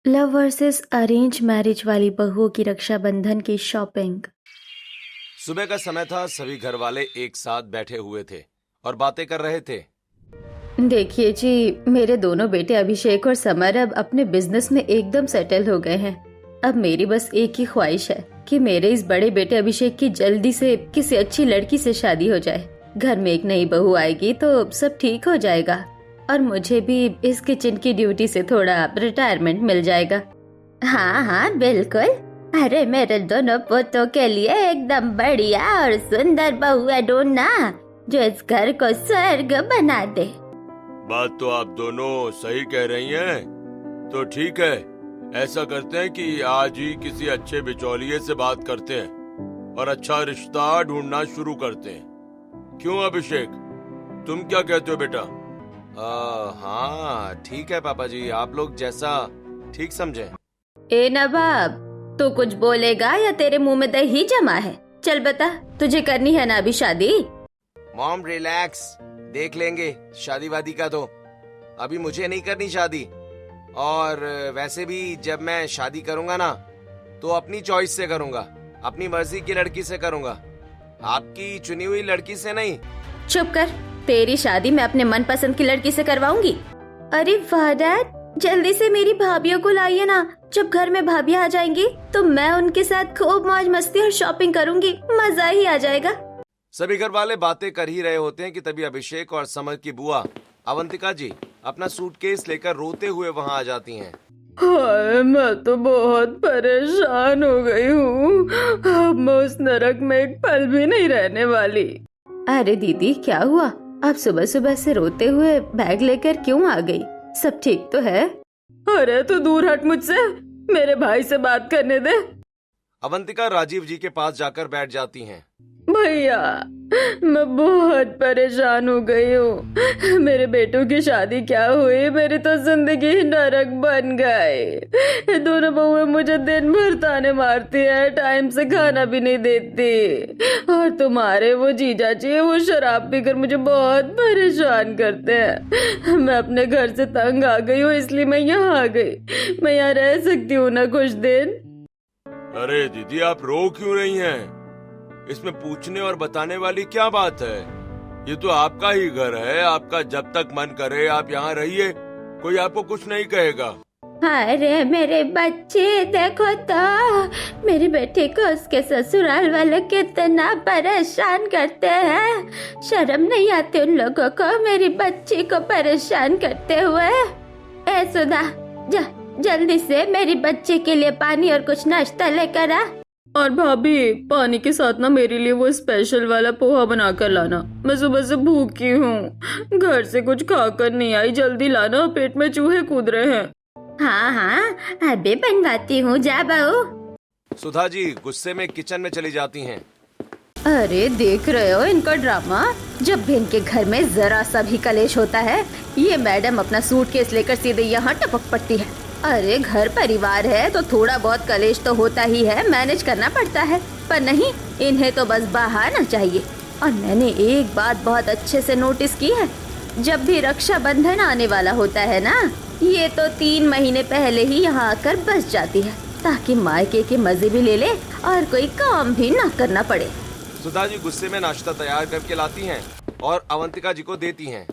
Love versus arrange marriage वाली बहुओं की रक्षाबंधन की शॉपिंग। सुबह का समय था। सभी घर वाले एक साथ बैठे हुए थे और बातें कर रहे थे। देखिए जी, मेरे दोनों बेटे अभिषेक और समर अब अपने बिजनेस में एकदम सेटल हो गए हैं। अब मेरी बस एक ही ख्वाहिश है कि मेरे इस बड़े बेटे अभिषेक की जल्दी से किसी अच्छी लड़की से शादी हो जाए। घर में एक नई बहू आएगी तो सब ठीक हो जाएगा और मुझे भी इस किचन की ड्यूटी से थोड़ा रिटायरमेंट मिल जाएगा। हाँ हाँ बिल्कुल। अरे मेरे दोनों पोतों के लिए एकदम बढ़िया और सुंदर बहू है ढूंढना जो इस घर को स्वर्ग बना दे। बात तो आप दोनों सही कह रही हैं। तो ठीक है, ऐसा करते हैं कि आज ही किसी अच्छे बिचौलिए से बात करते हैं और अच्छा रिश्ता ढूंढना शुरू करते हैं। क्यों अभिषेक, तुम क्या कहते हो बेटा? हाँ ठीक है पापा जी, आप लोग जैसा ठीक समझे। ए नवाब, तू कुछ बोलेगा या तेरे मुंह में दही जमा है? चल बता, तुझे करनी है ना अभी शादी? मॉम रिलैक्स, देख लेंगे शादी वादी का। तो अभी मुझे नहीं करनी शादी, और वैसे भी जब मैं शादी करूंगा ना तो अपनी चॉइस से करूंगा, अपनी मर्जी की लड़की से करूंगा, आपकी चुनी हुई लड़की से नहीं। चुप कर, तेरी शादी मैं अपने मनपसंद की लड़की से करवाऊंगी। अरे वाह डैड, जल्दी से मेरी भाभियों को लाइए ना। जब घर में भाभियां आ जाएंगी तो मैं उनके साथ खूब मौज मस्ती और शॉपिंग करूंगी, मजा ही आ जाएगा। सभी घर वाले बातें कर ही रहे होते हैं कि तभी अभिषेक और समर की बुआ अवंतिका जी अपना सूटकेस लेकर रोते हुए वहां आ जाती हैं। हाय, मैं तो बहुत परेशान हो गई हूँ। अब मैं उस नरक में एक पल भी नहीं रहने वाली। अरे दीदी, क्या हुआ? आप सुबह सुबह से रोते हुए बैग लेकर क्यों आ गई? सब ठीक तो है? अरे तू दूर हट मुझसे, मेरे भाई से बात करने दे। अवंतिका राजीव जी के पास जाकर बैठ जाती हैं। भैया, मैं बहुत परेशान हो गई हूँ। मेरे बेटों की शादी क्या हुई, मेरी तो जिंदगी ही नरक बन गई। दोनों बहुएं मुझे दिन भर ताने मारती है, टाइम से खाना भी नहीं देती। और तुम्हारे वो जीजा जी, वो शराब पीकर मुझे बहुत परेशान करते हैं। मैं अपने घर से तंग आ गई हूँ, इसलिए मैं यहाँ आ गई। मैं यहाँ रह सकती हूँ ना कुछ दिन? अरे दीदी, आप रो क्यों रही हैं? इसमें पूछने और बताने वाली क्या बात है? ये तो आपका ही घर है, आपका जब तक मन करे आप यहाँ रहिए, कोई आपको कुछ नहीं कहेगा। अरे मेरे बच्चे, देखो तो मेरे बेटे को उसके ससुराल वाले कितना परेशान करते हैं। शर्म नहीं आती उन लोगों को मेरी बच्ची को परेशान करते हुए। ए सुधा, जा जल्दी से मेरी बच्ची के लिए पानी और कुछ नाश्ता लेकर आ। और भाभी, पानी के साथ ना मेरे लिए वो स्पेशल वाला पोहा बना कर लाना। मैं सुबह से भूखी हूँ, घर से कुछ खाकर नहीं आई। जल्दी लाना, पेट में चूहे कूद रहे हैं। हाँ हाँ, अभी बनवाती हूँ, जा बहू। सुधा जी गुस्से में किचन में चली जाती हैं। अरे देख रहे हो इनका ड्रामा? जब भी इनके घर में जरा सा भी कलेश होता है, ये मैडम अपना सूटकेस लेकर सीधे यहाँ टपक पड़ती है। अरे घर परिवार है तो थोड़ा बहुत कलेश तो होता ही है, मैनेज करना पड़ता है। पर नहीं, इन्हें तो बस बहाना चाहिए। और मैंने एक बात बहुत अच्छे से नोटिस की है, जब भी रक्षाबंधन आने वाला होता है ना, ये तो 3 महीने पहले ही यहाँ आकर बस जाती है, ताकि मायके के मजे भी ले ले और कोई काम भी ना करना पड़े। सुधा जी गुस्से में नाश्ता तैयार करके लाती हैं और अवंतिका जी को देती हैं।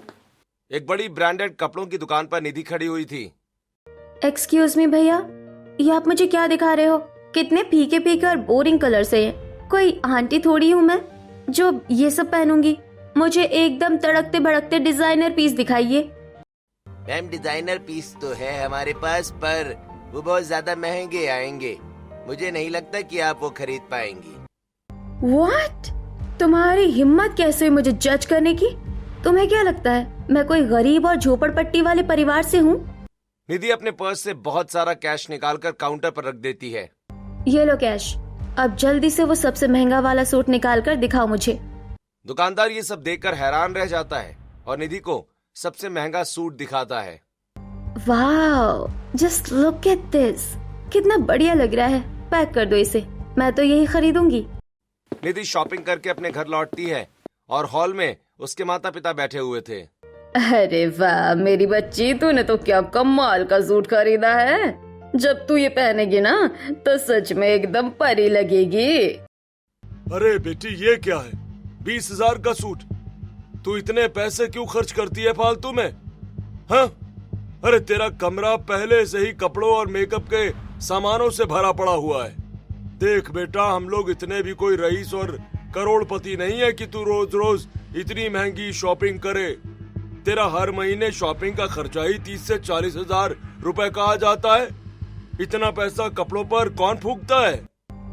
एक बड़ी ब्रांडेड कपड़ों की दुकान पर निधि खड़ी हुई थी। एक्सक्यूज मी भैया, ये आप मुझे क्या दिखा रहे हो? कितने फीके फीके और बोरिंग कलर से हैं। कोई आंटी थोड़ी हूँ मैं जो ये सब पहनूंगी। मुझे एकदम तड़कते भड़कते डिजाइनर पीस दिखाइए। मैम, डिजाइनर पीस तो है हमारे पास, पर वो बहुत ज्यादा महंगे आएंगे। मुझे नहीं लगता कि आप वो खरीद पाएंगी। व्हाट? तुम्हारी हिम्मत कैसे मुझे जज करने की? तुम्हें क्या लगता है मैं कोई गरीब और झोपड़पट्टी वाले परिवार से हूँ? निधि अपने पर्स से बहुत सारा कैश निकालकर काउंटर पर रख देती है। ये लो कैश, अब जल्दी से वो सबसे महंगा वाला सूट निकाल कर दिखाओ मुझे। दुकानदार ये सब देखकर हैरान रह जाता है और निधि को सबसे महंगा सूट दिखाता है। Wow, just look at this, कितना बढ़िया लग रहा है। पैक कर दो इसे, मैं तो यही खरीदूंगी। निधि शॉपिंग करके अपने घर लौटती है और हॉल में उसके माता पिता बैठे हुए थे। अरे वाह मेरी बच्ची, तूने तो क्या कमाल का सूट खरीदा है। जब तू ये पहनेगी ना तो सच में एकदम परी लगेगी। अरे बेटी ये क्या है, 20,000 का सूट? तू इतने पैसे क्यों खर्च करती है फालतू में? हाँ? अरे तेरा कमरा पहले से ही कपड़ों और मेकअप के सामानों से भरा पड़ा हुआ है। देख बेटा, हम लोग इतने भी कोई रईस और करोड़पति नहीं है कि तू रोज रोज इतनी महंगी शॉपिंग करे। तेरा हर महीने शॉपिंग का खर्चा ही 30 से 40 हजार रुपए का आ जाता है। इतना पैसा कपड़ों पर कौन फूकता है?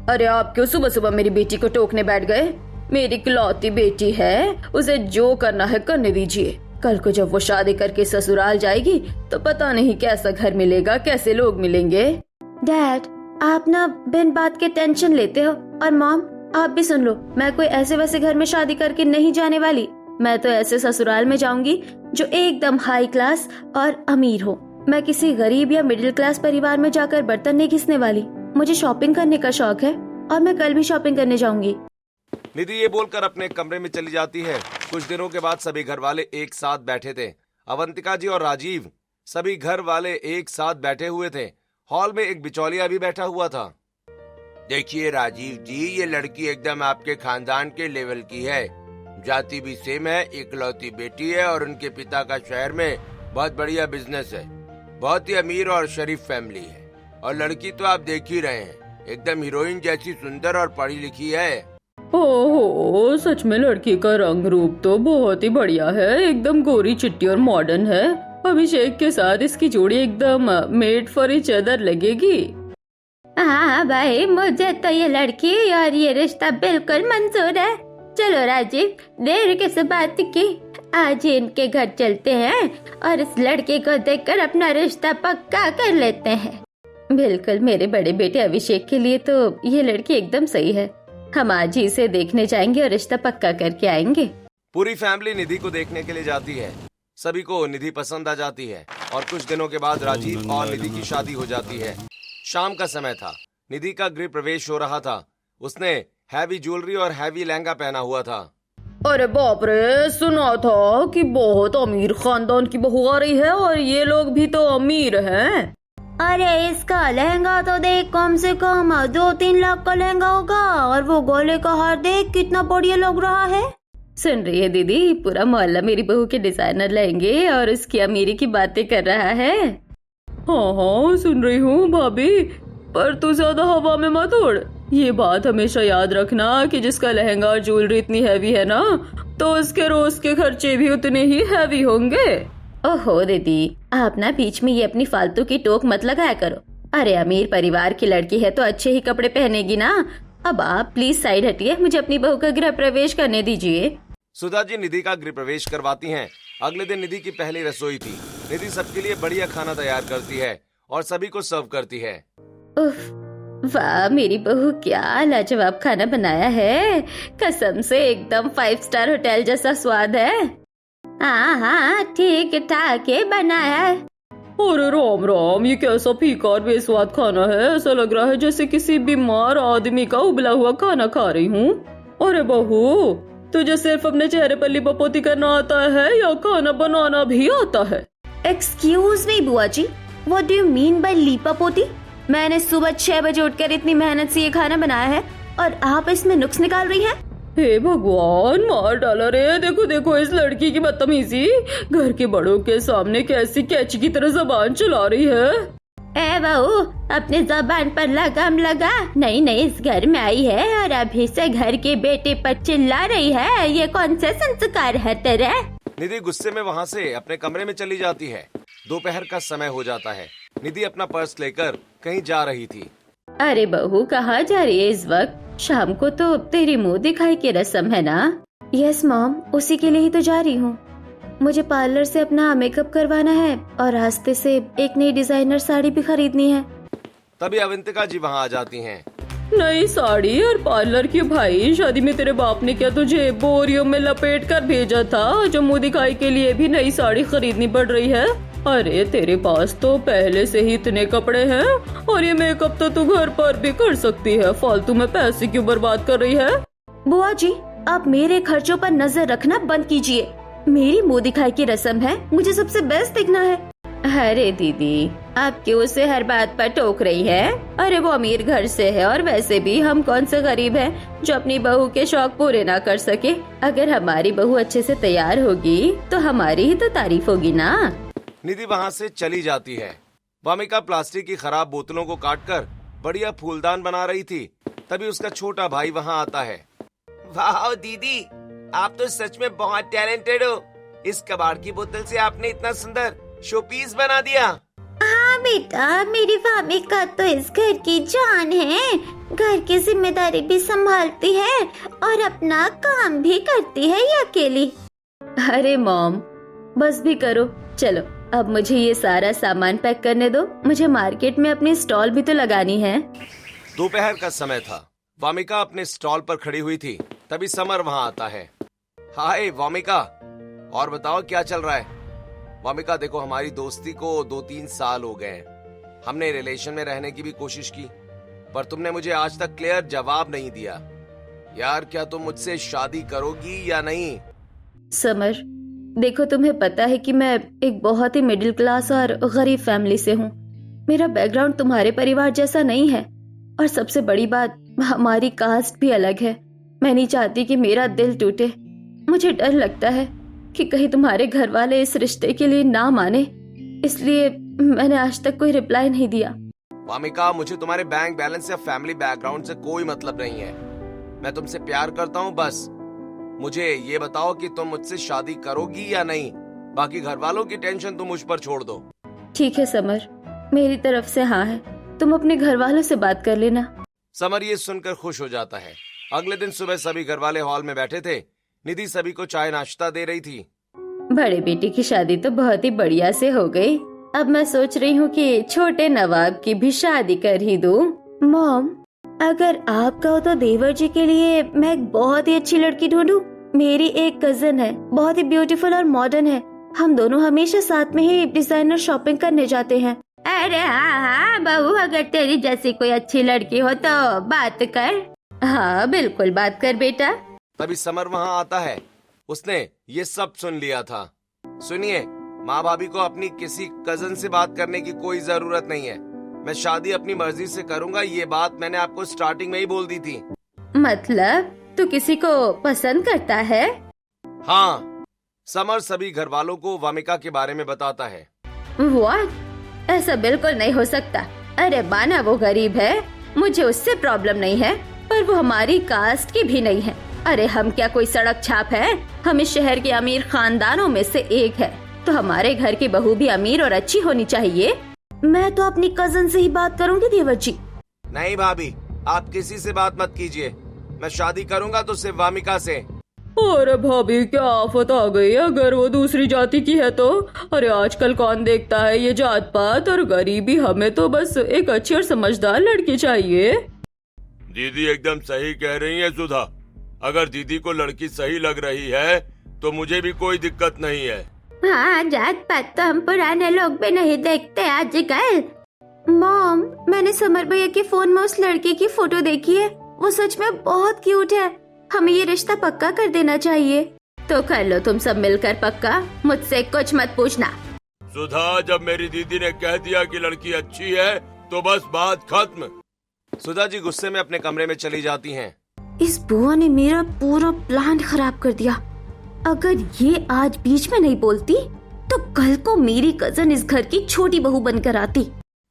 अरे आप क्यों सुबह सुबह मेरी बेटी को टोकने बैठ गए? मेरी इकलौती बेटी है, उसे जो करना है करने दीजिए। कल को जब वो शादी करके ससुराल जाएगी तो पता नहीं कैसा घर मिलेगा, कैसे लोग मिलेंगे। डैड, आप ना बिन बात के टेंशन लेते हो। और मॉम, आप भी सुन लो, मैं कोई ऐसे वैसे घर में शादी करके नहीं जाने वाली। मैं तो ऐसे ससुराल में जाऊंगी जो एकदम हाई क्लास और अमीर हो। मैं किसी गरीब या मिडिल क्लास परिवार में जाकर बर्तन नहीं घिसने वाली। मुझे शॉपिंग करने का शौक है और मैं कल भी शॉपिंग करने जाऊंगी। निधि ये बोलकर अपने कमरे में चली जाती है। कुछ दिनों के बाद सभी घर वाले एक साथ बैठे थे। अवंतिका जी और राजीव, सभी घर वाले एक साथ बैठे हुए थे। हॉल में एक बिचौलिया भी बैठा हुआ था। देखिए राजीव जी, ये लड़की एकदम आपके खानदान के लेवल की है। जाति भी सेम है, इकलौती बेटी है और उनके पिता का शहर में बहुत बढ़िया बिजनेस है। बहुत ही अमीर और शरीफ फैमिली है। और लड़की तो आप देख ही रहे हैं, एकदम हीरोइन जैसी सुंदर और पढ़ी लिखी है। ओहो, सच में लड़की का रंग रूप तो बहुत ही बढ़िया है। एकदम गोरी चिट्टी और मॉडर्न है। अभिषेक के साथ इसकी जोड़ी एकदम मेड फॉर ईच अदर लगेगी। हाँ भाई, मुझे तो ये लड़की और ये रिश्ता बिल्कुल मंजूर है। चलो राजीव, देर किस बात की, आज ही इनके घर चलते हैं और इस लड़के को देखकर अपना रिश्ता पक्का कर लेते हैं। बिल्कुल, मेरे बड़े बेटे अभिषेक के लिए तो ये लड़की एकदम सही है। हम आज ही इसे देखने जाएंगे और रिश्ता पक्का करके आएंगे। पूरी फैमिली निधि को देखने के लिए जाती है। सभी को निधि पसंद आ जाती है और कुछ दिनों के बाद राजीव और निधि की शादी हो जाती है। शाम का समय था। निधि का गृह प्रवेश हो रहा था। उसने हैवी ज्वेलरी और हैवी लहंगा पहना हुआ था। अरे बाप रे, सुना था कि बहुत अमीर खानदान की बहू आ रही है और ये लोग भी तो अमीर हैं। अरे इसका लहंगा तो देख, कम से कम 2-3 लाख का लहंगा होगा और वो गोले का हार देख कितना बढ़िया लग रहा है। सुन रही है दीदी, पूरा मोहल्ला मेरी बहू के डिजाइनर लहंगे और उसकी अमीरी की बातें कर रहा है। हाँ हाँ सुन रही हूँ भाभी, पर तू ज्यादा हवा में मत उड़। ये बात हमेशा याद रखना कि जिसका लहंगा और ज्वेलरी इतनी हैवी है ना, तो उसके रोज के खर्चे भी उतने ही हैवी होंगे। ओहो दीदी, आप ना बीच में ये अपनी फालतू की टोक मत लगाया करो। अरे अमीर परिवार की लड़की है तो अच्छे ही कपड़े पहनेगी ना। अब आप प्लीज साइड हटिए, मुझे अपनी बहू का गृह प्रवेश करने दीजिए। सुधा जी निधि का गृह प्रवेश करवाती हैं। अगले दिन निधि की पहली रसोई थी। निधि सबके लिए बढ़िया खाना तैयार करती है और सभी को सर्व करती है। उफ, वाह मेरी बहू, क्या लाजवाब खाना बनाया है। कसम से एकदम 5 स्टार होटल जैसा स्वाद है। हाँ हाँ, ठीक ठाक है बनाया है। अरे राम राम, ये कैसा फीका और बेस्वाद खाना है। ऐसा लग रहा है जैसे किसी बीमार आदमी का उबला हुआ खाना खा रही हूँ। अरे बहू, तुझे सिर्फ अपने चेहरे पर लिपापोती करना आता है या खाना बनाना भी आता है? एक्सक्यूज मी बुआ ji, what do you mean by लिपापोती? मैंने सुबह 6 बजे उठकर इतनी मेहनत से ये खाना बनाया है और आप इसमें नुक्स निकाल रही हैं? हे भगवान, मार डाला रे। देखो देखो इस लड़की की बदतमीजी, घर के बड़ों के सामने कैसी कैची की तरह जबान चला रही है। ए बहू, अपने जबान पर लगाम लगा। नहीं नहीं, इस घर में आई है और अभी से घर के बेटे पर चिल्ला रही है। ये कौन से संस्कार है तेरे? निधि गुस्से में वहाँ से अपने कमरे में चली जाती है। दोपहर का समय हो जाता है। निधि अपना पर्स लेकर कहीं जा रही थी। अरे बहू, कहाँ जा रही है इस वक्त? शाम को तो तेरी मुंह दिखाई की रस्म है ना? यस मॉम, उसी के लिए ही तो जा रही हूँ। मुझे पार्लर से अपना मेकअप करवाना है और रास्ते से एक नई डिजाइनर साड़ी भी खरीदनी है। तभी अवंतिका जी वहाँ आ जाती हैं। नई साड़ी और पार्लर की? भाई, शादी में तेरे बाप ने क्या तुझे बोरियों में लपेट कर भेजा था जो मुंह दिखाई के लिए भी नई साड़ी खरीदनी पड़ रही है? अरे तेरे पास तो पहले से ही इतने कपड़े हैं और ये मेकअप तो तू घर पर भी कर सकती है। फालतू में पैसे क्यों बर्बाद कर रही है? बुआ जी, आप मेरे खर्चों पर नजर रखना बंद कीजिए। मेरी मुंह दिखाई की रस्म है, मुझे सबसे बेस्ट दिखना है। अरे दीदी, आप क्यों उसे हर बात पर टोक रही है? अरे वो अमीर घर से है और वैसे भी हम कौन से गरीब हैं जो अपनी बहू के शौक पूरे ना कर सके। अगर हमारी बहू अच्छे से तैयार होगी तो हमारी ही तो तारीफ होगी ना। निधि वहाँ से चली जाती है। वामिका प्लास्टिक की खराब बोतलों को काटकर बढ़िया फूलदान बना रही थी। तभी उसका छोटा भाई वहाँ आता है। वाह दीदी, आप तो सच में बहुत टैलेंटेड हो। इस कबाड़ की बोतल से आपने इतना सुंदर शोपीस बना दिया। हाँ बेटा, मेरी वामिका तो इस घर की जान है। घर की जिम्मेदारी भी संभालती है और अपना काम भी करती है ये अकेली। अरे मॉम, बस भी करो। चलो अब मुझे ये सारा सामान पैक करने दो। मुझे मार्केट में अपनी स्टॉल भी तो लगानी है। दोपहर का समय था। वामिका अपने स्टॉल पर खड़ी हुई थी। तभी समर वहाँ आता है। हाय वामिका, और बताओ क्या चल रहा है? वामिका देखो, हमारी दोस्ती को 2-3 साल हो गए हैं। हमने रिलेशन में रहने की भी कोशिश की, पर तुमने मुझे आज तक क्लियर जवाब नहीं दिया। यार, क्या तुम मुझसे शादी करोगी या नहीं? समर देखो, तुम्हें पता है कि मैं एक बहुत ही मिडिल क्लास और गरीब फैमिली से हूँ। मेरा बैकग्राउंड तुम्हारे परिवार जैसा नहीं है और सबसे बड़ी बात, हमारी कास्ट भी अलग है। मैं नहीं चाहती कि मेरा दिल टूटे। मुझे डर लगता है कि कहीं तुम्हारे घर वाले इस रिश्ते के लिए ना माने, इसलिए मैंने आज तक कोई रिप्लाई नहीं दिया। वामिका, मुझे तुम्हारे बैंक बैलेंस या फैमिली बैकग्राउंड से कोई मतलब नहीं है। मैं तुमसे प्यार करता हूँ। बस मुझे ये बताओ कि तुम मुझसे शादी करोगी या नहीं। बाकी घर वालों की टेंशन तुम मुझ पर छोड़ दो। ठीक है समर, मेरी तरफ से हाँ है। तुम अपने घर वालों से बात कर लेना। समर ये सुनकर खुश हो जाता है। अगले दिन सुबह सभी घर वाले हॉल में बैठे थे। निधि सभी को चाय नाश्ता दे रही थी। बड़े बेटे की शादी तो बहुत ही बढ़िया से हो गई। अब मैं सोच रही हूँ कि छोटे नवाब की भी शादी कर ही दूँ। मॉम, अगर आप कहो तो देवर जी के लिए मैं एक बहुत ही अच्छी लड़की ढूंढूं। मेरी एक कजन है, बहुत ही ब्यूटीफुल और मॉडर्न है। हम दोनों हमेशा साथ में ही डिजाइनर शॉपिंग करने जाते हैं। अरे हाँ बहू, अगर तेरी जैसी कोई अच्छी लड़की हो तो बात कर। हाँ बिल्कुल बात कर बेटा। तभी समर वहाँ आता है। उसने ये सब सुन लिया था। सुनिए, माँ भाभी को अपनी किसी कजन से बात करने की कोई जरूरत नहीं है। मैं शादी अपनी मर्जी से करूँगा। ये बात मैंने आपको स्टार्टिंग में ही बोल दी थी। मतलब तू किसी को पसंद करता है? हाँ। समर सभी घर वालों को वामिका के बारे में बताता है। What? ऐसा बिल्कुल नहीं हो सकता। अरे माना वो गरीब है, मुझे उससे प्रॉब्लम नहीं है, पर वो हमारी कास्ट की भी नहीं है। अरे हम क्या कोई सड़क छाप है? हम इस शहर के अमीर खानदानों में से एक है, तो हमारे घर की बहू भी अमीर और अच्छी होनी चाहिए। मैं तो अपनी कजन से ही बात करूंगी देवर जी। नहीं भाभी, आप किसी से बात मत कीजिए। मैं शादी करूंगा तो सिर्फ वामिका से। अरे भाभी, क्या आफत आ गई? अगर वो दूसरी जाति की है तो? अरे आजकल कौन देखता है ये जात पात और गरीबी। हमें तो बस एक अच्छी और समझदार लड़की चाहिए। दीदी एकदम सही कह रही है सुधा। अगर दीदी को लड़की सही लग रही है तो मुझे भी कोई दिक्कत नहीं है। हाँ, जात पात तो हम पुराने लोग भी नहीं देखते आजकल। मॉम, मैंने समर भैया के फोन में उस लड़के की फोटो देखी है। वो सच में बहुत क्यूट है। हमें ये रिश्ता पक्का कर देना चाहिए। तो कर लो तुम सब मिलकर पक्का, मुझसे कुछ मत पूछना। सुधा, जब मेरी दीदी ने कह दिया कि लड़की अच्छी है तो बस बात खत्म। सुधा जी गुस्से में अपने कमरे में चली जाती हैं। इस बुआ ने मेरा पूरा प्लान खराब कर दिया। अगर ये आज बीच में नहीं बोलती तो कल को मेरी कजन इस घर की छोटी बहू बनकर आती।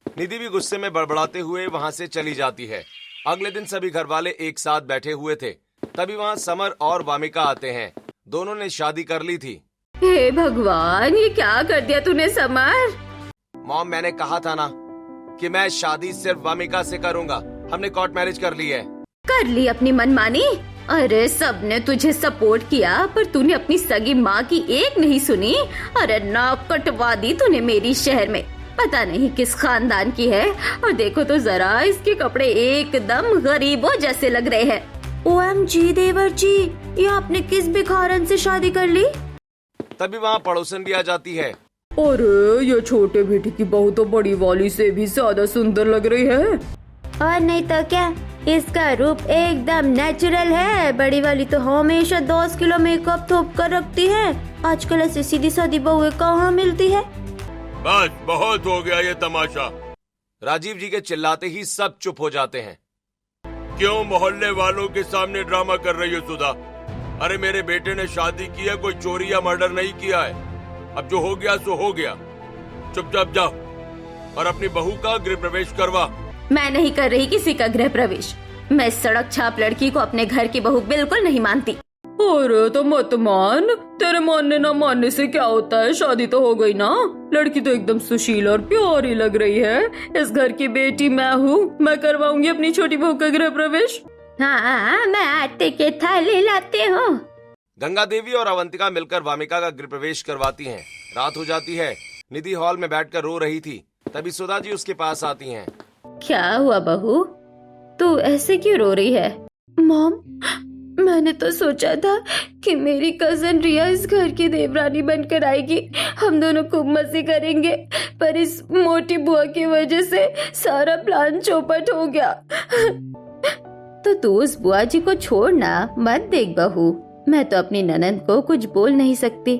निधि भी गुस्से में बड़बड़ाते हुए वहाँ से चली जाती है। अगले दिन सभी घर वाले एक साथ बैठे हुए थे। तभी वहाँ समर और वामिका आते हैं। दोनों ने शादी कर ली थी। हे भगवान, ये क्या कर दिया तूने समर? मॉम, मैंने कहा था ना कि मैं शादी सिर्फ वामिका से करूंगा। हमने कोर्ट मैरिज कर ली है। कर ली अपनी मनमानी? अरे सबने तुझे सपोर्ट किया, पर तूने अपनी सगी माँ की एक नहीं सुनी। अरे नाक कटवा दी तूने मेरी शहर में। पता नहीं किस खानदान की है। और देखो तो जरा, इसके कपड़े एकदम गरीबों जैसे लग रहे हैं। OMG देवर जी, ये आपने किस भिखारन से शादी कर ली? तभी वहाँ पड़ोसन भी आ जाती है। अरे ये छोटे बेटी की बहू तो बड़ी वाली से भी ज्यादा सुंदर लग रही है। और नहीं तो क्या, इसका रूप एकदम नेचुरल है। बड़ी वाली तो हमेशा 10 किलो मेकअप थोप कर रखती है। आजकल ऐसी सीधी सादी बहुएं कहाँ मिलती है? बस बहुत हो गया ये तमाशा। राजीव जी के चिल्लाते ही सब चुप हो जाते हैं। क्यों मोहल्ले वालों के सामने ड्रामा कर रही हो सुधा? अरे मेरे बेटे ने शादी की है, कोई चोरी या मर्डर नहीं किया है। अब जो हो गया सो हो गया। चुपचाप जाओ और अपनी बहू का गृह प्रवेश करवा। मैं नहीं कर रही किसी का गृह प्रवेश। मैं इस सड़क छाप लड़की को अपने घर की बहू बिल्कुल नहीं मानती। अरे तो मत मान, तेरे मानने ना मानने से क्या होता है, शादी तो हो गई ना। लड़की तो एकदम सुशील और प्यारी लग रही है। इस घर की बेटी मैं हूँ, मैं करवाऊंगी अपनी छोटी बहू का गृह प्रवेश। हाँ, मैं आटे के थाली लाती हूँ। गंगा देवी और अवंतिका मिलकर वामिका का गृह प्रवेश करवाती हैं। रात हो जाती है। निधि हॉल में बैठकर रो रही थी, तभी सुधा जी उसके पास आती हैं। क्या हुआ बहू, तू ऐसे क्यों रो रही है? मॉम, मैंने तो सोचा था कि मेरी कजन रिया इस घर की देवरानी बनकर आएगी, हम दोनों खूब मस्ती करेंगे, पर इस मोटी बुआ की वजह से सारा प्लान चौपट हो गया। तो तू उस बुआ जी को छोड़ना मत देख बहू, मैं तो अपनी ननद को कुछ बोल नहीं सकती,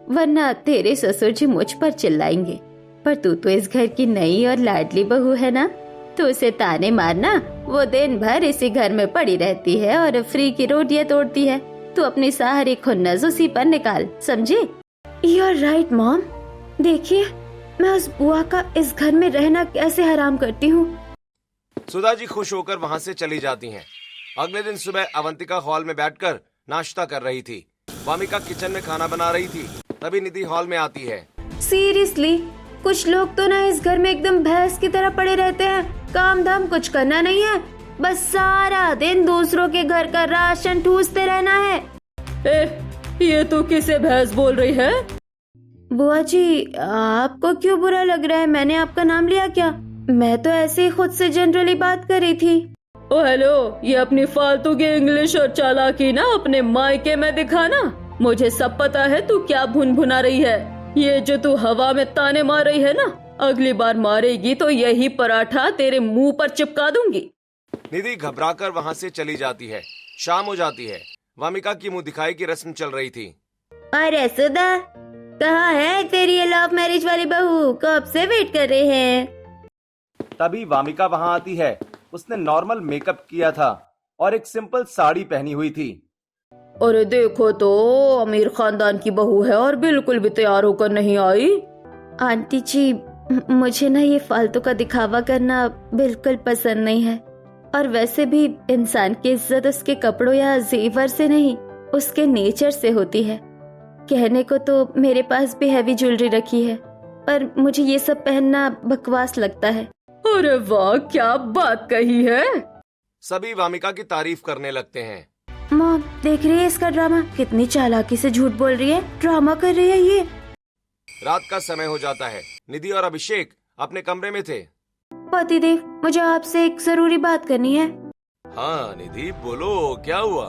वरना तेरे ससुर जी मुझ पर चिल्लाएंगे। पर तू तो इस घर की नई और लाडली बहू है ना, तो उसे ताने मारना, वो दिन भर इसी घर में पड़ी रहती है और फ्री की रोटियां तोड़ती है। तू अपनी सारी खुन्नस उसी पर निकाल, समझे? You are right mom. देखिए मैं उस बुआ का इस घर में रहना कैसे हराम करती हूँ। सुधा जी खुश होकर वहाँ से चली जाती हैं। अगले दिन सुबह अवंतिका हॉल में बैठकर नाश्ता कर रही थी। वामिका किचन में खाना बना रही थी, तभी निधि हॉल में आती है। सीरियसली, कुछ लोग तो ना इस घर में एकदम भैंस की तरह पड़े रहते हैं, काम धाम कुछ करना नहीं है, बस सारा दिन दूसरों के घर का राशन ठूसते रहना है। ये तो किसे भैंस बोल रही है? बुआ जी, आपको क्यों बुरा लग रहा है? मैंने आपका नाम लिया क्या? मैं तो ऐसे ही खुद से जनरली बात कर रही थी। ओ हेलो, ये अपनी फालतू की इंग्लिश और चालाकी ना अपने मायके में दिखाना। मुझे सब पता है तू क्या भुनभुना रही है। ये जो तू हवा में ताने मार रही है ना, अगली बार मारेगी तो यही पराठा तेरे मुंह पर चिपका दूंगी। निधि घबराकर वहाँ से चली जाती है। शाम हो जाती है। वामिका की मुंह दिखाई की रस्म चल रही थी। अरे सुधा, कहाँ है तेरी ये लव मैरिज वाली बहू? कब से वेट कर रहे हैं। तभी वामिका वहाँ आती है। उसने नॉर्मल मेकअप किया था और एक सिंपल साड़ी पहनी हुई थी। अरे देखो तो, अमीर खानदान की बहू है और बिल्कुल भी तैयार होकर नहीं आई। आंटी जी, मुझे ना ये फालतू का दिखावा करना बिल्कुल पसंद नहीं है, और वैसे भी इंसान की इज्जत उसके कपड़ों या जेवर से नहीं, उसके नेचर से होती है। कहने को तो मेरे पास भी हैवी ज्वेलरी रखी है, पर मुझे ये सब पहनना बकवास लगता है। अरे वाह, क्या बात कही है। सभी वामिका की तारीफ करने लगते हैं। मॉम, देख रही है इसका ड्रामा? कितनी चालाकी से झूठ बोल रही है, ड्रामा कर रही है ये। रात का समय हो जाता है। निधि और अभिषेक अपने कमरे में थे। पतिदेव, मुझे आपसे एक जरूरी बात करनी है। हाँ निधि, बोलो, क्या हुआ?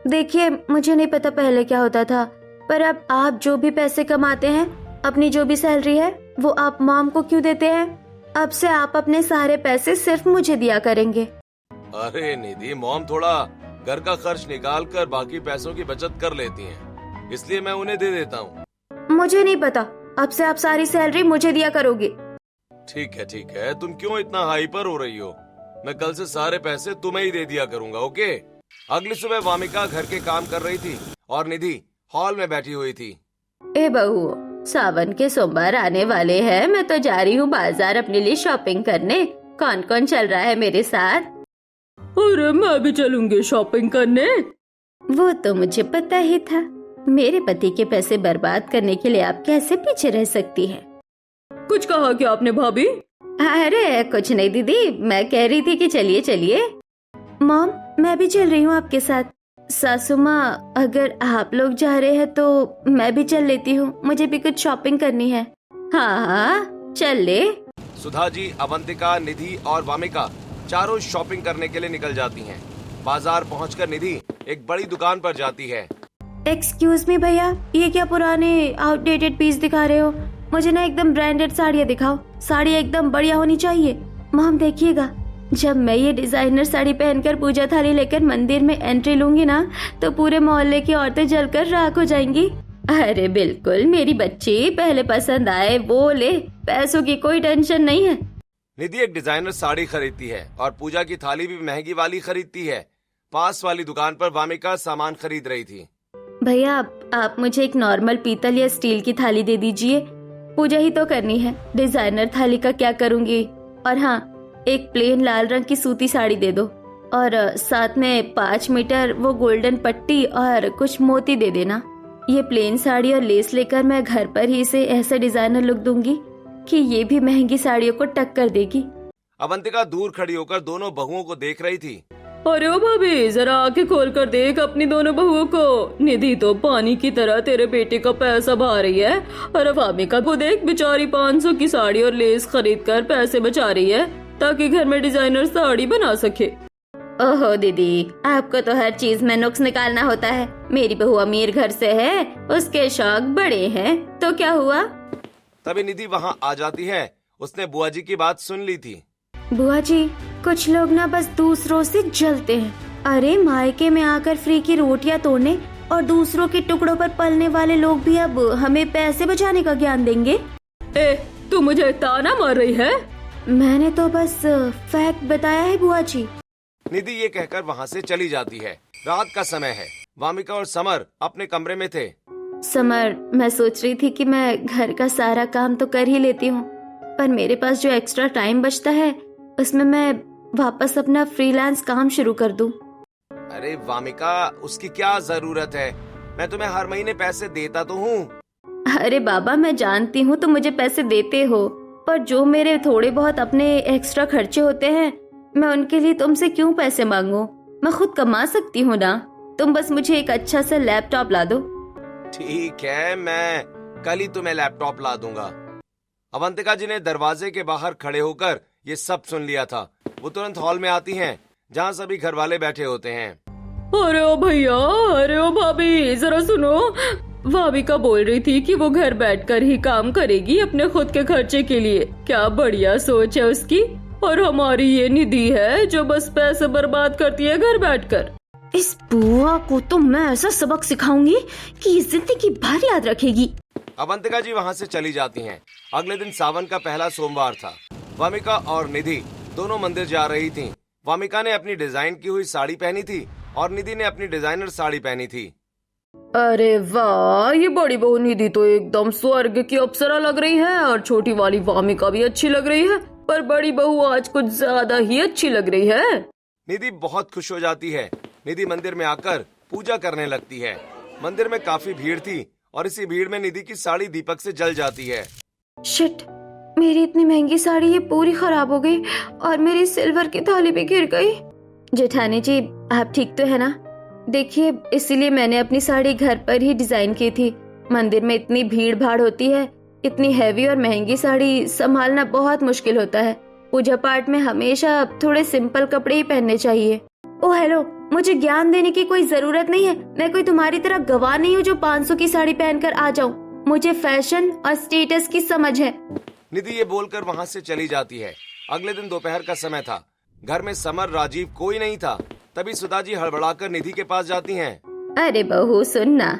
देखिए, मुझे नहीं पता पहले क्या होता था, पर अब आप जो भी पैसे कमाते हैं, अपनी जो भी सैलरी है, वो आप मॉम को क्यों देते हैं? अब से आप अपने सारे पैसे सिर्फ मुझे दिया करेंगे। अरे निधि, मॉम थोड़ा घर का खर्च निकाल कर बाकी पैसों की बचत कर लेती हैं, इसलिए मैं उन्हें दे देता हूँ। मुझे नहीं पता, अब से आप सारी सैलरी मुझे दिया करोगे। ठीक है, तुम क्यों इतना हाइपर हो रही हो? मैं कल से सारे पैसे तुम्हें ही दे दिया करूँगा, ओके? अगली सुबह वामिका घर के काम कर रही थी और निधि हॉल में बैठी हुई थी। ए बहू, सावन के सोमवार आने वाले हैं, मैं तो जा रही हूँ बाजार अपने लिए शॉपिंग करने। कौन कौन चल रहा है मेरे साथ? अरे मैं भी चलूंगी शॉपिंग करने। वो तो मुझे पता ही था। मेरे पति के पैसे बर्बाद करने के लिए आप कैसे पीछे रह सकती हैं? कुछ कहा क्या आपने भाभी? अरे कुछ नहीं दीदी, मैं कह रही थी कि चलिए चलिए। मॉम, मैं भी चल रही हूँ आपके साथ। सासू माँ, अगर आप लोग जा रहे हैं तो मैं भी चल लेती हूँ, मुझे भी कुछ शॉपिंग करनी है। हाँ, चल ले। सुधा जी, अवंतिका, निधि और वामिका चारों शॉपिंग करने के लिए निकल जाती हैं। बाजार पहुंचकर निधि एक बड़ी दुकान पर जाती है। एक्सक्यूज मी भैया, ये क्या पुराने आउटडेटेड पीस दिखा रहे हो? मुझे ना एकदम ब्रांडेड साड़ियाँ दिखाओ। साड़ी एकदम बढ़िया होनी चाहिए। मॉम देखिएगा, जब मैं ये डिजाइनर साड़ी पहनकर पूजा थाली लेकर मंदिर में एंट्री लूंगी ना, तो पूरे मोहल्ले की औरतें जलकर राख हो जाएंगी। अरे बिल्कुल, मेरी बच्ची पहले पसंद आए वो ले, पैसों की कोई टेंशन नहीं है। निधि एक डिजाइनर साड़ी खरीदती है और पूजा की थाली भी महंगी वाली खरीदती है। पास वाली दुकान पर वामिका सामान खरीद रही थी। भैया आप मुझे एक नॉर्मल पीतल या स्टील की थाली दे दीजिए, पूजा ही तो करनी है, डिजाइनर थाली का क्या करूंगी। और हाँ, एक प्लेन लाल रंग की सूती साड़ी दे दो और साथ में 5 मीटर वो गोल्डन पट्टी और कुछ मोती दे देना। ये प्लेन साड़ी और लेस लेकर मैं घर पर ही इसे ऐसे डिजाइनर लुक दूंगी कि ये भी महंगी साड़ियों को टक्कर देगी। अवंतिका दूर खड़ी होकर दोनों बहुओं को देख रही थी। अरे ओ भाभी, जरा आंखें खोल कर देख अपनी दोनों बहुओं को। निधि तो पानी की तरह तेरे बेटे का पैसा बहा रही है और वामिका को देख, बेचारी 500 की साड़ी और लेस खरीद कर पैसे बचा रही है ताकि घर में डिजाइनर साड़ी बना सके। ओहो दीदी, आपको तो हर चीज में नुक्स निकालना होता है। मेरी बहू अमीर घर से है, उसके शौक बड़े हैं, तो क्या हुआ। तभी निधि वहाँ आ जाती है। उसने बुआ जी की बात सुन ली थी। बुआ जी, कुछ लोग ना बस दूसरों से जलते हैं। अरे मायके में आकर फ्री की रोटियां तोड़ने और दूसरों के टुकड़ों पर पलने वाले लोग भी अब हमें पैसे बचाने का ज्ञान देंगे। ए, तू मुझे ताना मार रही है? मैंने तो बस फैक्ट बताया है बुआ जी। निधि ये कहकर वहाँ से चली जाती है। रात का समय है। वामिका और समर अपने कमरे में थे। समर, मैं सोच रही थी कि मैं घर का सारा काम तो कर ही लेती हूँ, पर मेरे पास जो एक्स्ट्रा टाइम बचता है उसमें मैं वापस अपना फ्रीलांस काम शुरू कर दूं। अरे वामिका, उसकी क्या जरूरत है? मैं तुम्हें हर महीने पैसे देता तो हूँ। अरे बाबा, मैं जानती हूँ तुम मुझे पैसे देते हो, पर जो मेरे थोड़े बहुत अपने एक्स्ट्रा खर्चे होते हैं, मैं उनके लिए तुमसे क्यों पैसे मांगू? मैं खुद कमा सकती हूँ ना। तुम बस मुझे एक अच्छा सा लैपटॉप ला दो। ठीक है, मैं कल ही तुम्हें लैपटॉप ला दूंगा। अवंतिका जी ने दरवाजे के बाहर खड़े होकर ये सब सुन लिया था। वो तुरंत हॉल में आती हैं, जहाँ सभी घर वाले बैठे होते हैं। अरे ओ भैया, अरे ओ भाभी, जरा सुनो। वामिका बोल रही थी कि वो घर बैठकर ही काम करेगी अपने खुद के खर्चे के लिए। क्या बढ़िया सोच है उसकी। और हमारी ये निधि है जो बस पैसे बर्बाद करती है घर बैठकर। इस बुआ को तो मैं ऐसा सबक सिखाऊंगी कि ये जिंदगी भर याद रखेगी। अवंतिका जी वहाँ से चली जाती हैं। अगले दिन सावन का पहला सोमवार था। वामिका और निधि दोनों मंदिर जा रही थीं। वामिका ने अपनी डिजाइन की हुई साड़ी पहनी थी और निधि ने अपनी डिजाइनर साड़ी पहनी थी। अरे वाह, ये बड़ी बहू निधि तो एकदम स्वर्ग की अप्सरा लग रही है और छोटी वाली वामिका भी अच्छी लग रही है, पर बड़ी बहू आज कुछ ज्यादा ही अच्छी लग रही है। निधि बहुत खुश हो जाती है। निधि मंदिर में आकर पूजा करने लगती है। मंदिर में काफी भीड़ थी और इसी भीड़ में निधि की साड़ी दीपक से जल जाती है। शिट, मेरी इतनी महंगी साड़ी ये पूरी खराब हो गई और मेरी सिल्वर की थाली भी गिर गई। जेठानी जी, आप ठीक तो है ना? देखिए, इसीलिए मैंने अपनी साड़ी घर पर ही डिजाइन की थी। मंदिर में इतनी भीड़ भाड़ होती है, इतनी हैवी और महंगी साड़ी संभालना बहुत मुश्किल होता है। पूजा पाठ में हमेशा थोड़े सिंपल कपड़े ही पहनने चाहिए। ओह हेलो, मुझे ज्ञान देने की कोई जरूरत नहीं है। मैं कोई तुम्हारी तरह गवाह नहीं हूँ जो 500 की साड़ी पहनकर आ जाऊँ। मुझे फैशन और स्टेटस की समझ है। निधि ये बोलकर वहाँ से चली जाती है। अगले दिन दोपहर का समय था। घर में समर, राजीव कोई नहीं था। तभी सुधा जी हड़बड़ाकर निधि के पास जाती हैं। अरे बहू सुनना,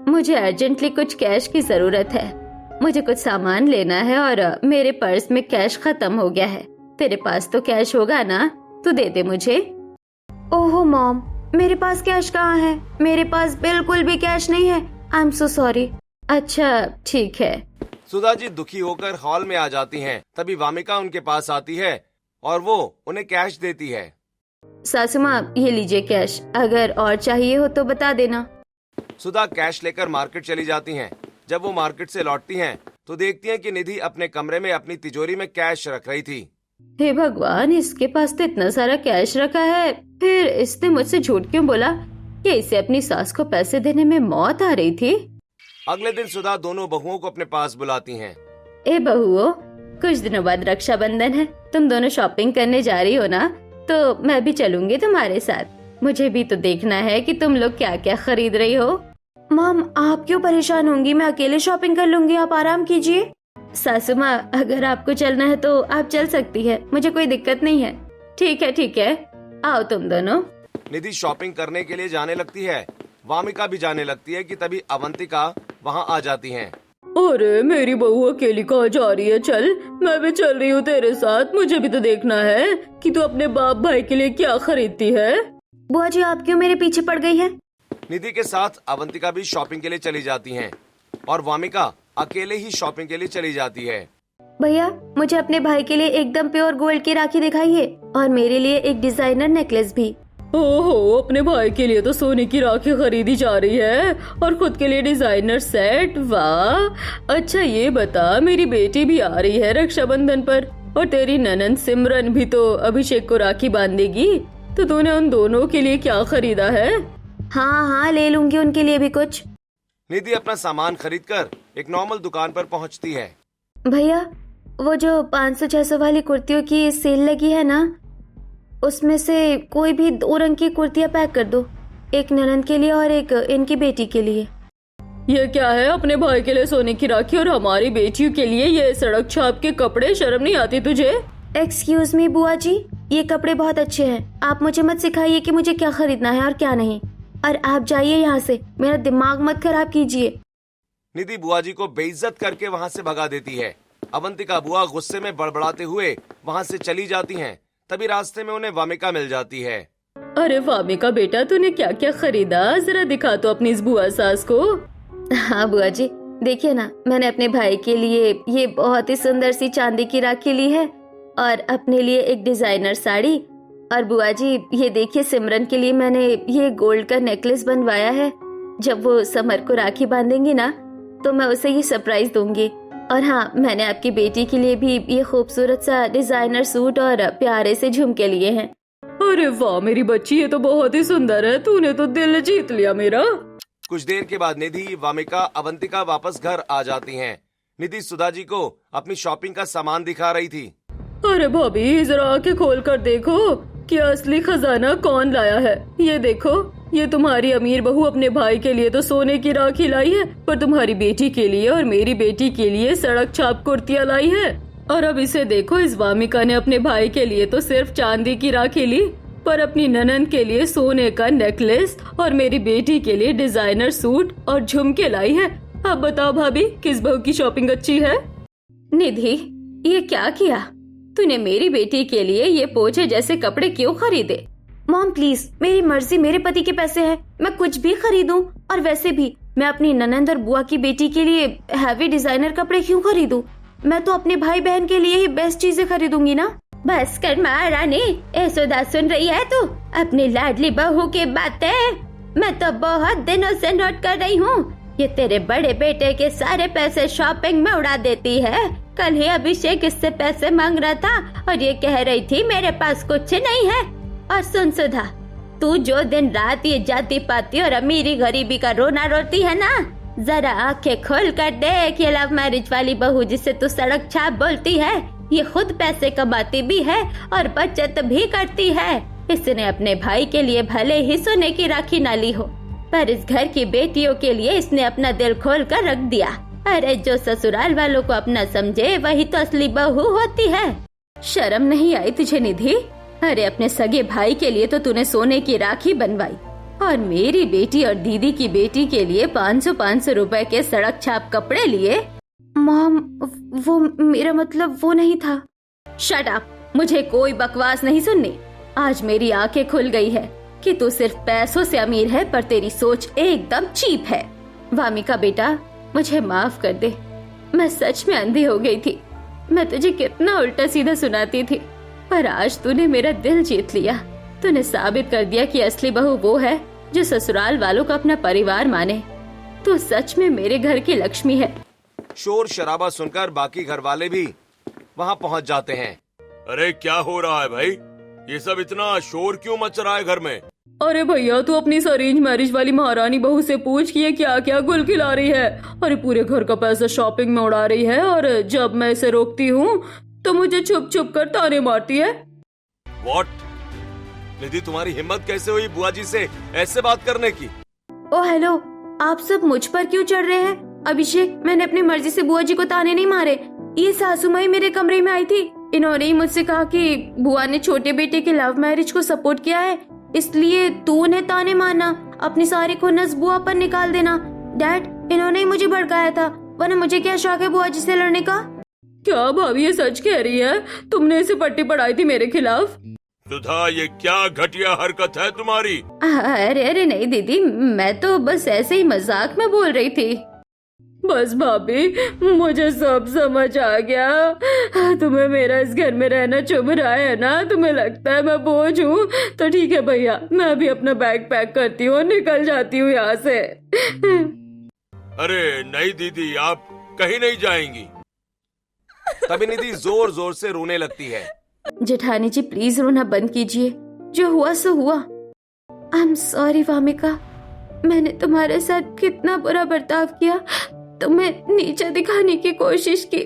मुझे अर्जेंटली कुछ कैश की जरूरत है। मुझे कुछ सामान लेना है और मेरे पर्स में कैश खत्म हो गया है। तेरे पास तो कैश होगा ना? तू दे दे मुझे। ओहो मॉम, मेरे पास कैश कहाँ है? मेरे पास बिल्कुल भी कैश नहीं है। I am so sorry. अच्छा ठीक है। सुधा जी दुखी होकर हॉल में आ जाती हैं। तभी वामिका उनके पास आती है और वो उन्हें कैश देती है। सासू माँ, ये लीजिए कैश, अगर और चाहिए हो तो बता देना। सुधा कैश लेकर मार्केट चली जाती हैं। जब वो मार्केट से लौटती हैं तो देखती हैं कि निधि अपने कमरे में अपनी तिजोरी में कैश रख रही थी। हे भगवान, इसके पास तो इतना सारा कैश रखा है, फिर इसने मुझसे झूठ क्यों बोला कि इसे अपनी सास को पैसे देने में मौत आ रही थी? अगले दिन सुधा दोनों बहुओं को अपने पास बुलाती हैं। ए बहुओं, कुछ दिनों बाद रक्षाबंधन है। तुम दोनों शॉपिंग करने जा रही हो ना? तो मैं भी चलूंगी तुम्हारे साथ। मुझे भी तो देखना है कि तुम लोग क्या क्या खरीद रही हो। मॉम, आप क्यों परेशान होंगी? मैं अकेले शॉपिंग कर लूंगी, आप आराम कीजिए। सासू माँ, अगर आपको चलना है तो आप चल सकती है, मुझे कोई दिक्कत नहीं है। ठीक है, आओ तुम दोनों। निधि शॉपिंग करने के लिए जाने लगती है। वामिका भी जाने लगती है कि तभी अवंतिका वहां आ जाती हैं। अरे मेरी बहू अकेली कहाँ जा रही है? चल, मैं भी चल रही हूँ तेरे साथ। मुझे भी तो देखना है कि तू अपने बाप भाई के लिए क्या खरीदती है। बुआ जी आप क्यों मेरे पीछे पड़ गई है? निधि के साथ अवंतिका भी शॉपिंग के लिए चली जाती हैं और वामिका अकेले ही शॉपिंग के लिए चली जाती है। भैया मुझे अपने भाई के लिए एकदम प्योर गोल्ड की राखी दिखाइए और मेरे लिए एक डिजाइनर नेकलेस भी। ओहो, अपने भाई के लिए तो सोने की राखी खरीदी जा रही है और खुद के लिए डिजाइनर सेट। वाह! अच्छा ये बता, मेरी बेटी भी आ रही है रक्षाबंधन पर और तेरी ननंद सिमरन भी तो अभिषेक को राखी बांधेगी, तो तूने उन दोनों के लिए क्या खरीदा है? हाँ हाँ ले लूंगी उनके लिए भी कुछ। निधि अपना सामान खरीदकर एक नॉर्मल दुकान पर पहुंचती है। भैया वो जो 500-600 वाली कुर्तियों की सेल लगी है ना, उसमें से कोई भी 2 रंग की कुर्तियां पैक कर दो, एक ननंद के लिए और एक इनकी बेटी के लिए। ये क्या है? अपने भाई के लिए सोने की राखी और हमारी बेटियों के लिए ये सड़क छाप के कपड़े? शर्म नहीं आती तुझे? एक्सक्यूज मी बुआ जी, ये कपड़े बहुत अच्छे हैं, आप मुझे मत सिखाइए कि मुझे क्या खरीदना है और क्या नहीं, और आप जाइए यहाँ से, मेरा दिमाग मत खराब कीजिए। निधि बुआ जी को बेइज्जत करके वहां से भगा देती है। अवंतिका बुआ गुस्से में बड़बड़ाते हुए वहां से चली जाती हैं। तभी रास्ते में उन्हें वामिका मिल जाती है। अरे वामिका बेटा, तूने क्या क्या खरीदा? जरा दिखा तो अपनी इस बुआ सास को। हाँ बुआ जी देखिए ना, मैंने अपने भाई के लिए ये बहुत ही सुंदर सी चांदी की राखी ली है और अपने लिए एक डिजाइनर साड़ी, और बुआ जी ये देखिए सिमरन के लिए मैंने ये गोल्ड का नेकलेस बनवाया है। जब वो समर को राखी बांधेंगी ना तो मैं उसे ये सरप्राइज दूंगी। और हाँ, मैंने आपकी बेटी के लिए भी ये खूबसूरत सा डिजाइनर सूट और प्यारे से झुमके लिए हैं। अरे वाह मेरी बच्ची, ये तो बहुत ही सुंदर है। तूने तो दिल जीत लिया मेरा। कुछ देर के बाद निधि, वामिका, अवंतिका वापस घर आ जाती हैं। निधि सुधा जी को अपनी शॉपिंग का सामान दिखा रही थी। अरे भाभी जरा आंखें खोल कर देखो कि असली खजाना कौन लाया है। ये देखो, ये तुम्हारी अमीर बहू अपने भाई के लिए तो सोने की राखी लाई है, पर तुम्हारी बेटी के लिए और मेरी बेटी के लिए सड़क छाप कुर्तियाँ लाई है। और अब इसे देखो, इस वामिका ने अपने भाई के लिए तो सिर्फ चांदी की राखी ली, पर अपनी ननंद के लिए सोने का नेकलेस और मेरी बेटी के लिए डिजाइनर सूट और झुमके लाई है। अब बताओ भाभी, किस बहू की शॉपिंग अच्छी है? निधि ये क्या किया तूने? मेरी बेटी के लिए ये पोछे जैसे कपड़े क्यों खरीदे? मॉम प्लीज, मेरी मर्जी, मेरे पति के पैसे हैं, मैं कुछ भी खरीदूं। और वैसे भी मैं अपनी ननंद और बुआ की बेटी के लिए हैवी डिजाइनर कपड़े क्यों खरीदूं? मैं तो अपने भाई बहन के लिए ही बेस्ट चीजें खरीदूंगी ना। बस कर महारानी, यशोदा सुन रही है तू अपनी लाडली बहू की बातें? मैं तो बहुत दिनों से नोट कर रही हूँ, ये तेरे बड़े बेटे के सारे पैसे शॉपिंग में उड़ा देती है। कल ही अभिषेक इससे पैसे मांग रहा था और ये कह रही थी मेरे पास कुछ नहीं है। और सुन सुधा, तू जो दिन रात ये जाति पाती और अमीरी गरीबी का रोना रोती है ना, जरा आंखें खोल कर देख, ये लव मैरिज वाली बहू जिसे तू सड़क छाप बोलती है, ये खुद पैसे कमाती भी है और बचत भी करती है। इसने अपने भाई के लिए भले ही सोने की राखी ना ली हो, पर इस घर की बेटियों के लिए इसने अपना दिल खोल कर रख दिया। अरे जो ससुराल वालों को अपना समझे वही तो असली बहू होती है। शर्म नहीं आई तुझे निधि? अरे अपने सगे भाई के लिए तो तूने सोने की राखी बनवाई और मेरी बेटी और दीदी की बेटी के लिए 500-500 रुपए के सड़क छाप कपड़े लिए। मॉम वो मेरा मतलब वो नहीं था। शट अप, मुझे कोई बकवास नहीं सुननी। आज मेरी आंखें खुल गई है कि तू सिर्फ पैसों से अमीर है, पर तेरी सोच एकदम चीप है। वामिका बेटा मुझे माफ कर दे, मैं सच में अंधी हो गई थी। मैं तुझे कितना उल्टा सीधा सुनाती थी, पर आज तूने मेरा दिल जीत लिया। तूने साबित कर दिया कि असली बहू वो है जो ससुराल वालों को अपना परिवार माने। तू सच में मेरे घर की लक्ष्मी है। शोर शराबा सुनकर बाकी घर वाले भी वहाँ पहुँच जाते हैं। अरे क्या हो रहा है भाई? ये सब इतना शोर क्यों मच रहा है घर में? अरे भैया, तू अपनी अरेंज मैरिज वाली महारानी बहू से पूछ कि ये क्या क्या गुल खिला रही है। अरे पूरे घर का पैसा शॉपिंग में उड़ा रही है और जब मैं इसे रोकती हूँ तो मुझे छुप छुप कर ताने मारती है। What? निधि तुम्हारी हिम्मत कैसे हुई बुआ जी से ऐसे बात करने की? ओ हेलो, आप सब मुझ पर क्यों चढ़ रहे हैं? अभिषेक, मैंने अपनी मर्जी से बुआ जी को ताने नहीं मारे। ये सासू माई मेरे कमरे में आई थी, इन्होंने ही मुझसे कहा कि बुआ ने छोटे बेटे के लव मैरिज को सपोर्ट किया है, इसलिए तू उन्हें ताने मारना। अपनी सारी खुन्नस बुआ पर निकाल देना। डैड, इन्होंने ही मुझे भड़काया था, वरना मुझे क्या शौक है बुआ जी से लड़ने का। क्या भाभी ये सच कह रही है? तुमने इसे पट्टी पढ़ाई थी मेरे खिलाफ? सुधा, ये क्या घटिया हरकत है तुम्हारी? अरे नहीं दीदी, मैं तो बस ऐसे ही मजाक में बोल रही थी। बस भाभी, मुझे सब समझ आ गया। तुम्हें मेरा इस घर में रहना चुभ रहा है ना? तुम्हें लगता है मैं बोझ हूँ? तो ठीक है भैया, मैं अभी अपना बैग पैक करती हूँ और निकल जाती हूँ यहाँ से। अरे नहीं दीदी, आप कहीं नहीं जाएंगी। तभी निधि जोर जोर से रोने लगती है। जेठानी जी प्लीज रोना बंद कीजिए, जो हुआ सो हुआ। आई एम सॉरी वामिका, मैंने तुम्हारे साथ कितना बुरा बर्ताव किया, तुम्हें नीचा दिखाने की कोशिश की।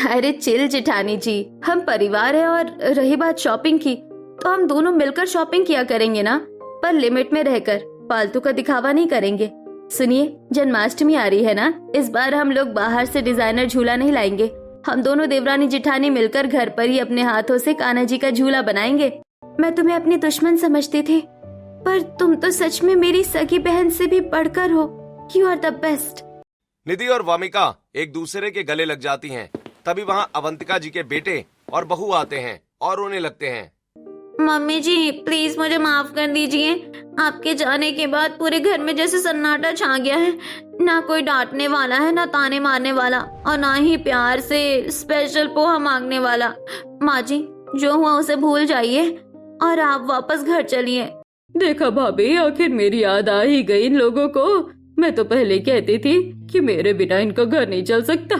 अरे चिल जेठानी जी, हम परिवार है, और रही बात शॉपिंग की तो हम दोनों मिलकर शॉपिंग किया करेंगे ना, पर लिमिट में रहकर, फालतू का दिखावा नहीं करेंगे। सुनिए, जन्माष्टमी आ रही है ना, इस बार हम लोग बाहर से डिजाइनर झूला नहीं लाएंगे। हम दोनों देवरानी जिठानी मिलकर घर पर ही अपने हाथों से कान्हा जी का झूला बनाएंगे। मैं तुम्हें अपनी दुश्मन समझती थी, पर तुम तो सच में मेरी सगी बहन से भी बढ़कर हो। You are the best. Nidhi और वामिका एक दूसरे के गले लग जाती हैं। तभी वहाँ अवंतिका जी के बेटे और बहू आते हैं और रोने लगते हैं। मम्मी जी प्लीज मुझे माफ कर दीजिए, आपके जाने के बाद पूरे घर में जैसे सन्नाटा छा गया है। ना कोई डांटने वाला है, ना ताने मारने वाला, और ना ही प्यार से स्पेशल पोहा मांगने वाला। माँ जी, जो हुआ उसे भूल जाइए और आप वापस घर चलिए। देखा भाभी, आखिर मेरी याद आ ही गई इन लोगों को। मैं तो पहले कहती थी कि मेरे बिना इनका घर नहीं चल सकता।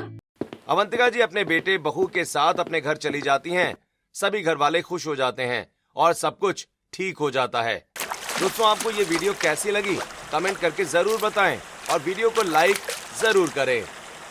अवंतिका जी अपने बेटे बहू के साथ अपने घर चली जाती हैं। सभी घर वाले खुश हो जाते हैं और सब कुछ ठीक हो जाता है। दोस्तों, आपको ये वीडियो कैसी लगी कमेंट करके जरूर बताएं और वीडियो को लाइक जरूर करें।